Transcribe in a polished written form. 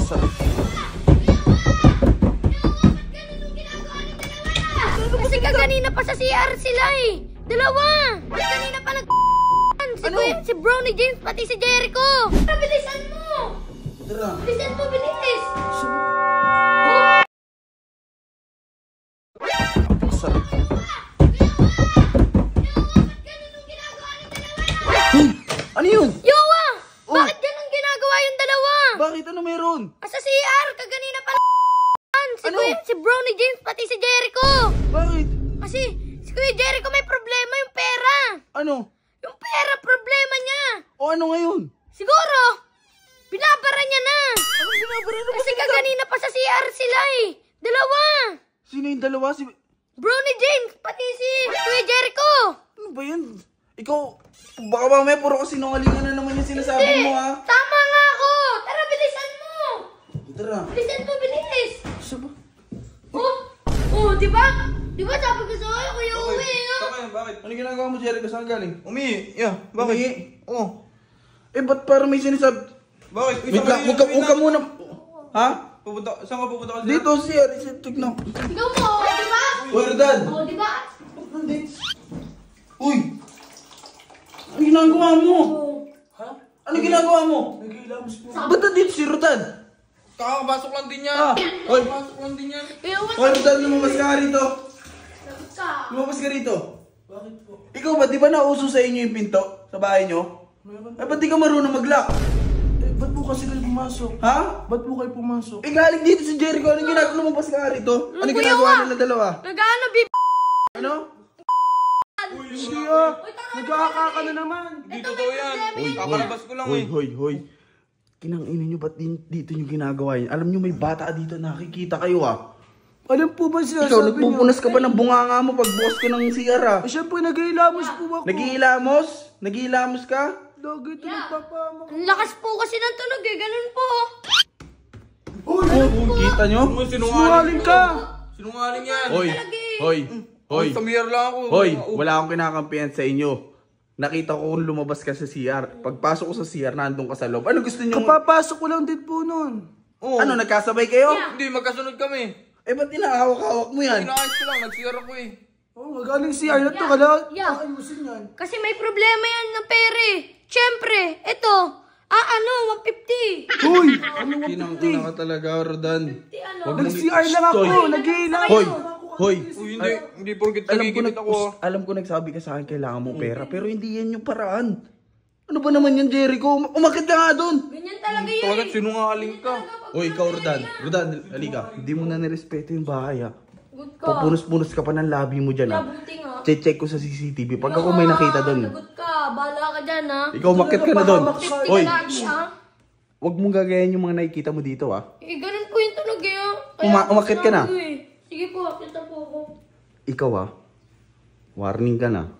sakit. Kasi kaganina pa sa CR sila eh. Dalawa. Kanina pa si Brownie James pati si Jericho. Bilisan mo. Bilisan mo, bilis. Sakit. Hoy! Ano yun? Yowa! Bakit ganun ginagawa yung dalawa? Bakit? Ano meron? Sa CR, kaganina pa si Brownie James pati si Jericho. Bakit? Kasi si Kuya Jericho may problema yung pera. Ano? Yung pera, problema niya. O ano ngayon? Siguro, binabara niya na. Ano binabara? Ano Kasi kaganina pa sa CR sila eh. Dalawa. Sino yung dalawa? Brownie James, pati si Kuya Jericho. Ano ba yan? Ikaw, baka mamaya puro kasinungalingan na naman yung sinasabi mo ha. Tama nga ako. Tara, bilisan mo. Tara. Bilisan mo, bilis. Saba? Di ba? Di ba sabi ko sa'yo, kuya uwi, Bakit? Ano ginagawa mo, Jericho? Saan galing? Bakit? Oo. Ba't parang may sinasabi? Bakit? Wait lang, huwag ka muna. Ha? Saan ka pupunta kasi? Dito, siya. Tignan. Ikaw mo, di ba? Uy, Rodan! Di ba? Uy! Ano ginagawa mo? Ano ginagawa mo? Ba't nandito si Rodan? Kakabasok lang din yan. Hoy! Kakabasok lang din yan. Hoy, Rodan, lumabas ka rito. Lumabas ka rito. Bakit po? Ikaw ba, di ba nauso sa inyo yung pinto? Sa bahay nyo? Ba't di ka marunong mag-lock? Ba't po kasi kayo pumasok? Ha? Ba't po kayo pumasok? Galing dito si Jericho. Anong ginagawa? Lumabas ka rito? Ano ginagawa nila dalawa? Nagano, Ano? Siya! Nagkakaka na naman! Hindi totoo yan! Kakalabas ko lang eh! Hoy. Kinangina nyo, ba't dito nyo ginagawa yun? Alam nyo may bata dito, nakikita kayo ah. Alam po ba siya? Ikaw, nagpupunas ka pa ng bunganga mo pag bukas ko ng CR ah. Siyempre, nag-iilamos po ako. Nag-iilamos? Nag-iilamos ka? Lagi ito nagpapamak. ang lakas po kasi ng tunog eh, ganun po. Kita nyo? Sinungaling ka! Sinungaling yan. Hoy. Samir lang ako. Hoy, wala akong kinakampihan sa inyo. Nakita ko kung lumabas ka sa CR. Pagpasok ko sa CR, nandun ka sa loob. Ano gusto nyo? Kapapasok ko lang din po nun. Ano, nagkasabay kayo? Hindi, magkasunod kami. Ba't tinahawak-hawak mo yan? Inaayos ko lang, nag-CR ako eh. Magaling CR na to. Kala, Yeah. ayusin yan. Kasi may problema yan ng pera eh. Siyempre, ito. 150. Hoy! Ano mo Kinang-ina ka talaga, Rodan. Nag-CR lang ako. Nag-iilamos. Hoy. Uy, hindi porkit nagigimit ako. Alam ko nagsabi ka sa akin kailangan mo pera, pero hindi yan yung paraan. Ano ba naman yan, Jericho? Umakit ka nga doon. Ganyan talaga yun Talaga eh. sinungaling ka. Hoy, ikaw, Rodan. Rodan, halika. Hindi mo na nirespeto yung bahay, ha? Good ka. Papunos-punos ka pa ng labi mo dyan, ha? Nabuti nga. Check ko sa CCTV. Pag ako may nakita doon. Lagot ka. Bahala ka dyan ha. Ikaw, umakit ka na doon. 50 Hoy, ka lagi ha. wag mong gagayan yung mga nakikita mo dito, ha? Ganun po yung tunog eh ha. Umakit ka na. Sige po, kita po ako. Ikaw, ha? Warning ka na.